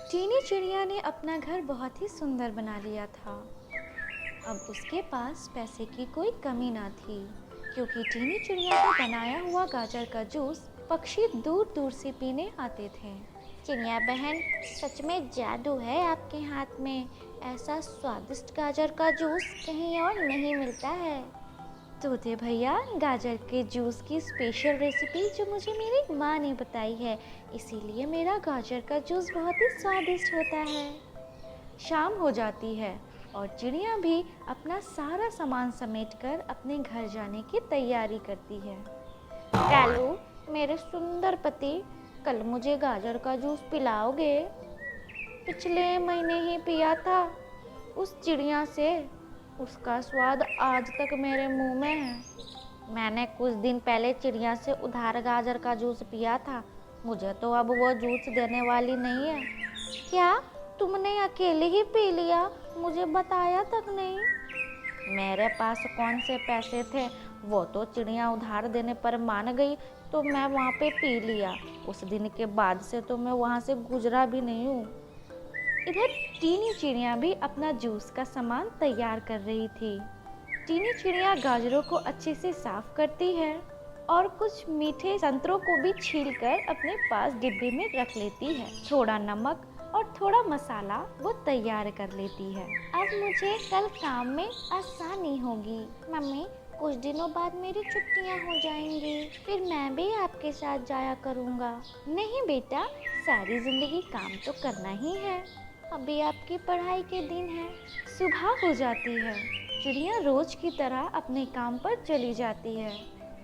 Tiny चिड़िया ने अपना घर बहुत ही सुंदर बना लिया था। अब उसके पास पैसे की कोई कमी ना थी, क्योंकि टीनी चिड़िया का बनाया हुआ गाजर का जूस पक्षी दूर दूर से पीने आते थे। चिड़िया बहन, सच में जादू है आपके हाथ में। ऐसा स्वादिष्ट गाजर का जूस कहीं और नहीं मिलता है। तोते भैया, गाजर के जूस की स्पेशल रेसिपी जो मुझे मेरी माँ ने बताई है, इसीलिए मेरा गाजर का जूस बहुत ही स्वादिष्ट होता है। शाम हो जाती है और चिड़िया भी अपना सारा सामान समेटकर अपने घर जाने की तैयारी करती है। कालू, मेरे सुंदर पति, कल मुझे गाजर का जूस पिलाओगे? पिछले महीने ही पिया था उस चिड़िया से। उसका स्वाद आज तक मेरे मुंह में है। मैंने कुछ दिन पहले चिड़िया से उधार गाजर का जूस पिया था। मुझे तो अब वो जूस देने वाली नहीं है। क्या तुमने अकेले ही पी लिया? मुझे बताया तक नहीं। मेरे पास कौन से पैसे थे? वो तो चिड़िया उधार देने पर मान गई तो मैं वहाँ पे पी लिया। उस दिन के बाद से तो मैं वहाँ से गुजरा भी नहीं हूँ। इधर टीनी चिड़िया भी अपना जूस का सामान तैयार कर रही थी। टीनी चिड़िया गाजरों को अच्छे से साफ करती है और कुछ मीठे संतरों को भी छीलकर अपने पास डिब्बे में रख लेती है। थोड़ा नमक और थोड़ा मसाला वो तैयार कर लेती है। अब मुझे कल काम में आसानी होगी। मम्मी, कुछ दिनों बाद मेरी छुट्टियां हो जाएंगी, फिर मैं भी आपके साथ जाया करूँगा। नहीं बेटा, सारी जिंदगी काम तो करना ही है। अभी आपकी पढ़ाई के दिन है। सुबह हो जाती है। चिड़िया रोज की तरह अपने काम पर चली जाती है।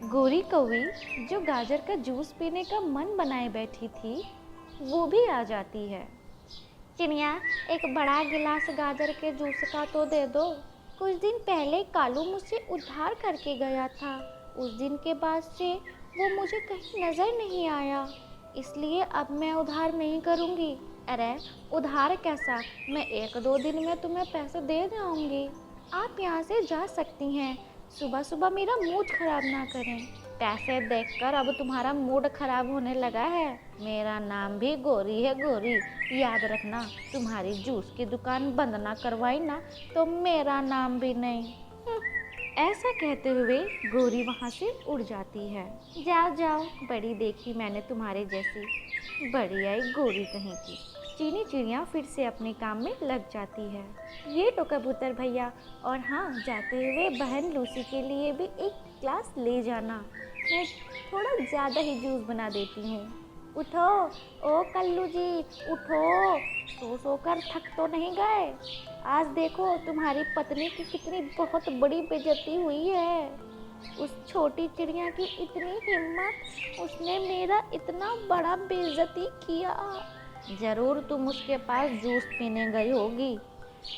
गोरी कौवी, जो गाजर का जूस पीने का मन बनाए बैठी थी, वो भी आ जाती है। चिड़िया, एक बड़ा गिलास गाजर के जूस का तो दे दो। कुछ दिन पहले कालू मुझसे उधार करके गया था। उस दिन के बाद से वो मुझे कहीं नजर नहीं आया, इसलिए अब मैं उधार नहीं करूँगी। अरे उधार कैसा, मैं 1-2 दिन में तुम्हें पैसे दे जाऊंगी। आप यहाँ से जा सकती हैं। सुबह सुबह मेरा मूड खराब ना करें। पैसे देखकर अब तुम्हारा मूड खराब होने लगा है। मेरा नाम भी गोरी है, गोरी। याद रखना, तुम्हारी जूस की दुकान बंद ना करवाई ना तो मेरा नाम भी नहीं। ऐसा कहते हुए गोरी वहाँ से उड़ जाती है। जाओ जाओ, बड़ी देखी मैंने तुम्हारे जैसी। बड़ी आई गोरी कहीं की। चीनी चिड़िया फिर से अपने काम में लग जाती है। ये तो कबूतर भैया, और हाँ, जाते हुए बहन लूसी के लिए भी एक ग्लास ले जाना। मैं थोड़ा ज़्यादा ही जूस बना देती हूँ। उठो ओ कल्लू जी, उठो। सो सोकर थक तो नहीं गए? आज देखो तुम्हारी पत्नी की कितनी बहुत बड़ी बेइज्जती हुई है। उस छोटी चिड़िया की इतनी हिम्मत, उसने मेरा इतना बड़ा बेइज्जती किया। जरूर तुम उसके पास जूस पीने गई होगी।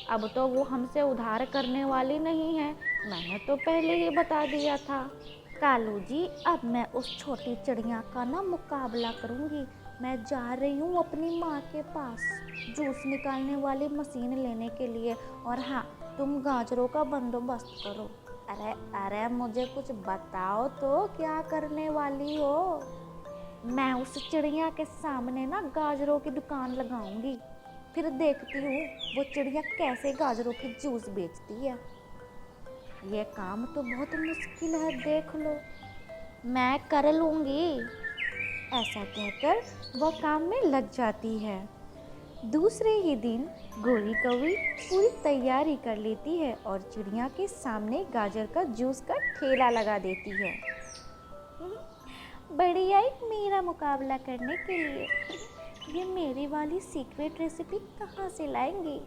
अब तो वो हमसे उधार करने वाली नहीं है, मैंने तो पहले ही बता दिया था। कालू जी, अब मैं उस छोटी चिड़िया का ना मुकाबला करूंगी। मैं जा रही हूँ अपनी माँ के पास जूस निकालने वाली मशीन लेने के लिए। और हाँ, तुम गाजरों का बंदोबस्त करो। अरे अरे, मुझे कुछ बताओ तो, क्या करने वाली हो? मैं उस चिड़िया के सामने ना गाजरों की दुकान लगाऊंगी, फिर देखती हूँ वो चिड़िया कैसे गाजरों के जूस बेचती है। ये काम तो बहुत मुश्किल है, देख लो। मैं कर लूँगी। ऐसा कहकर वह काम में लग जाती है। दूसरे ही दिन गोरी कौवी पूरी तैयारी कर लेती है और चिड़िया के सामने गाजर का जूस का ठेला लगा देती है। बड़ी आई मेरा मुकाबला करने के लिए। ये मेरी वाली सीक्रेट रेसिपी कहाँ से लाएंगी?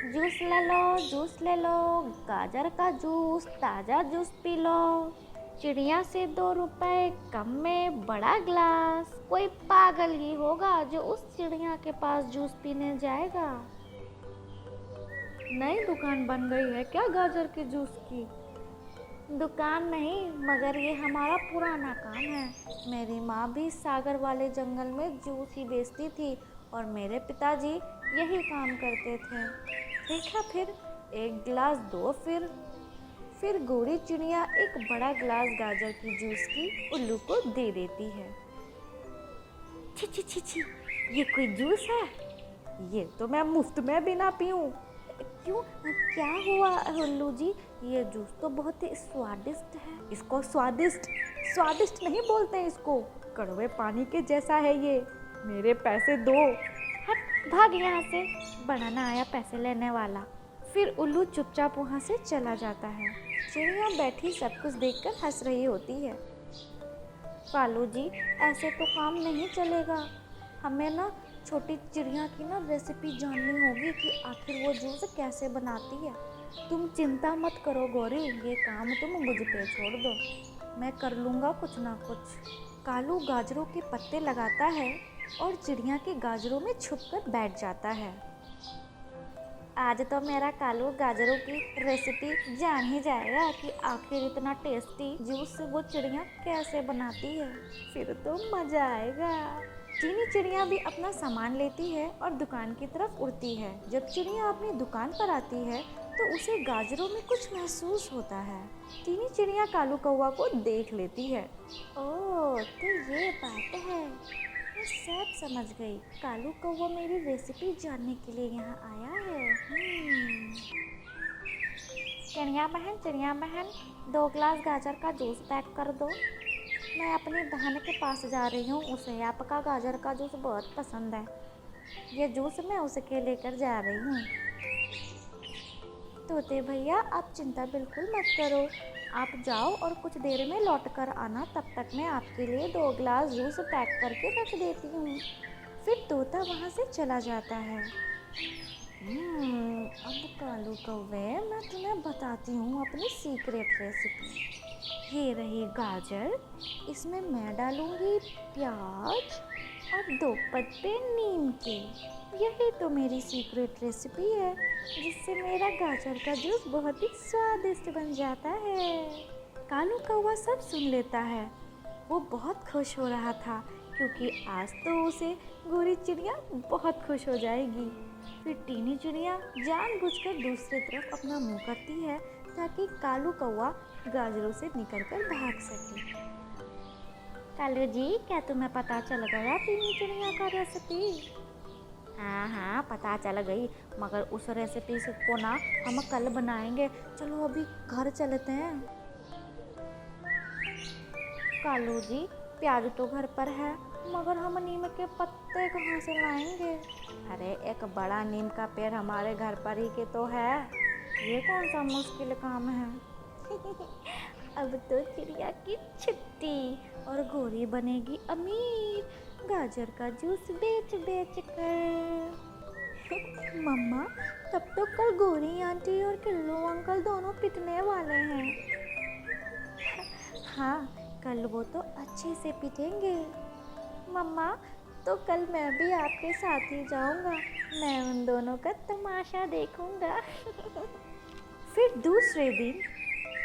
जूस ले लो, जूस ले लो, गाजर का जूस, ताज़ा जूस पी लो। चिड़िया से 2 रुपए कम में बड़ा ग्लास। कोई पागल ही होगा जो उस चिड़िया के पास जूस पीने जाएगा। नई दुकान बन गई है क्या गाजर के जूस की? दुकान नहीं, मगर ये हमारा पुराना काम है। मेरी माँ भी सागर वाले जंगल में जूस ही बेचती थी और मेरे पिताजी यही काम करते थे। देखा, फिर 1 गिलास दो। फिर गोरी चिड़िया एक बड़ा गिलास गाजर की जूस की उल्लू को दे देती है। छी छी छी छी, ये कोई जूस है? ये तो मैं मुफ्त में भी ना पीऊँ। क्यों, क्या हुआ उल्लू जी? ये जूस तो बहुत ही स्वादिष्ट है। इसको स्वादिष्ट स्वादिष्ट नहीं बोलते हैं, इसको कड़वे पानी के जैसा है ये। मेरे पैसे दो। हट, भाग यहाँ से, बनाना आया पैसे लेने वाला। फिर उल्लू चुपचाप वहाँ से चला जाता है। चिड़िया बैठी सब कुछ देखकर हंस रही होती है। कालू जी, ऐसे तो काम नहीं चलेगा। हमें ना छोटी चिड़िया की ना रेसिपी जाननी होगी कि आखिर वो जूस कैसे बनाती है। तुम चिंता मत करो गौरी, ये काम तुम मुझ पे छोड़ दो, मैं कर लूँगा कुछ ना कुछ। कालू गाजरों के पत्ते लगाता है और चिड़िया के गाजरों में छुपकर बैठ जाता है। आज तो मेरा कालू गाजरों की रेसिपी जान ही जाएगा कि आखिर इतना टेस्टी जूस वो चिड़िया कैसे बनाती है। फिर तो मज़ा आएगा। चीनी चिड़िया भी अपना सामान लेती है और दुकान की तरफ उड़ती है। जब चिड़िया अपनी दुकान पर आती है तो उसे गाजरों में कुछ महसूस होता है। चीनी चिड़िया कालू कौवा को देख लेती है। ओह, तो ये बात है, मैं सब समझ गई। कालू कौवा मेरी रेसिपी जानने के लिए यहाँ आया है। चिड़िया बहन, 2 गिलास गाजर का जूस पैक कर दो। मैं अपनी बहन के पास जा रही हूँ, उसे आपका गाजर का जूस बहुत पसंद है। ये जूस मैं उसके लेकर जा रही हूँ। तोते भैया, आप चिंता बिल्कुल मत करो, आप जाओ और कुछ देर में लौट कर आना। तब तक मैं आपके लिए 2 गिलास जूस पैक करके रख देती हूँ। फिर तोता वहाँ से चला जाता है। अब कालू कौवे, मैं तुम्हें बताती हूँ अपनी सीक्रेट रेसिपी। ये रही गाजर, इसमें मैं डालूँगी प्याज और 2 पत्ते नीम के। यही तो मेरी सीक्रेट रेसिपी है, जिससे मेरा गाजर का जूस बहुत ही स्वादिष्ट बन जाता है। कालू कौवा सब सुन लेता है। वो बहुत खुश हो रहा था क्योंकि आज तो उसे गोरी चिड़िया बहुत खुश हो जाएगी। फिर टीनी चिड़िया जानबूझकर दूसरी तरफ अपना मुंह करती है ताकि कालू कौवा गाजरों से निकलकर भाग सके। कालू जी, क्या तुम्हें पता चल गया टीनी चिड़िया का रेसिपी? हाँ, पता चल गई, मगर उस रेसिपी को ना हम कल बनाएंगे। चलो अभी घर चलते हैं। कालू जी, प्याज तो घर पर है, मगर हम नीम के पत्ते कहाँ से लाएंगे? अरे, एक बड़ा नीम का पेड़ हमारे घर पर ही के तो है, ये कौन सा मुश्किल काम है। अब तो चिड़िया की छुट्टी और गोरी बनेगी अमीर, गाजर का जूस बेच बेच कर। मम्मा, तब तो कल गोरी आंटी और किल्लू अंकल दोनों पिटने वाले हैं। हाँ, कल वो तो अच्छे से पिटेंगे। मम्मा, तो कल मैं भी आपके साथ ही जाऊंगा, मैं उन दोनों का तमाशा देखूंगा। फिर दूसरे दिन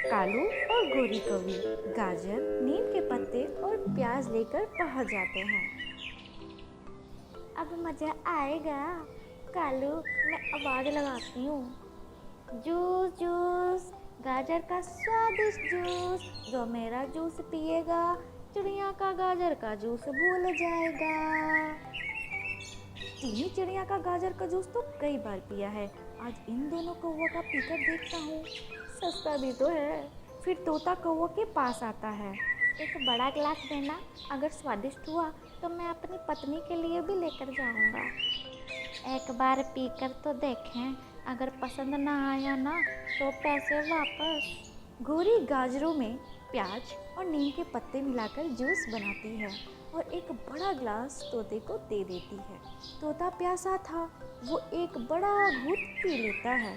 कालू और गोरी कौवी गाजर, नीम के पत्ते और प्याज लेकर पहुंच जाते हैं। अब मज़ा आएगा। कालू, मैं आवाज़ लगाती हूँ, जूस जूस, गाजर का स्वादिष्ट जूस, जो मेरा जूस पिएगा चिड़िया का गाजर का जूस भूल जाएगा। टीनी चिड़िया का गाजर का जूस तो कई बार पिया है, आज इन दोनों कौवा का पीकर देखता हूँ, सस्ता भी तो है। फिर तोता कौवा के पास आता है। एक बड़ा गिलास देना, अगर स्वादिष्ट हुआ तो मैं अपनी पत्नी के लिए भी लेकर जाऊंगा। एक बार पीकर तो देखें, अगर पसंद ना आया ना तो पैसे वापस। गोरी गाजरों में प्याज और नीम के पत्ते मिलाकर जूस बनाती है और एक बड़ा गिलास तोते को दे देती है। तोता प्यासा था, वो एक बड़ा घूंट पी लेता है।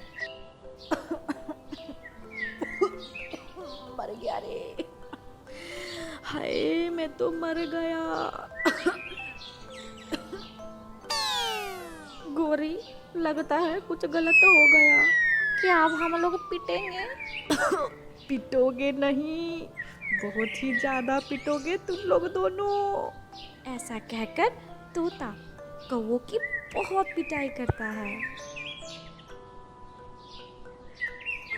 मर गया रे, हाय मैं तो मर गया। गोरी, लगता है कुछ गलत हो गया, क्या अब हम लोग पिटेंगे? पिटोगे नहीं, बहुत ही ज्यादा पिटोगे तुम लोग दोनों। ऐसा कहकर तोता कौवों की बहुत पिटाई करता है।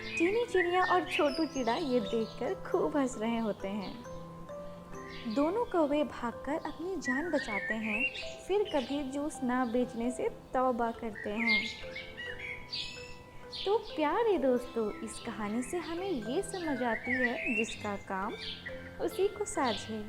चीनी चिड़िया और छोटू चिड़ा ये देखकर खूब हंस रहे होते हैं। दोनों कौवे भागकर अपनी जान बचाते हैं, फिर कभी जूस ना बेचने से तौबा करते हैं। तो प्यारे दोस्तों, इस कहानी से हमें ये समझ आती है, जिसका काम उसी को साझे।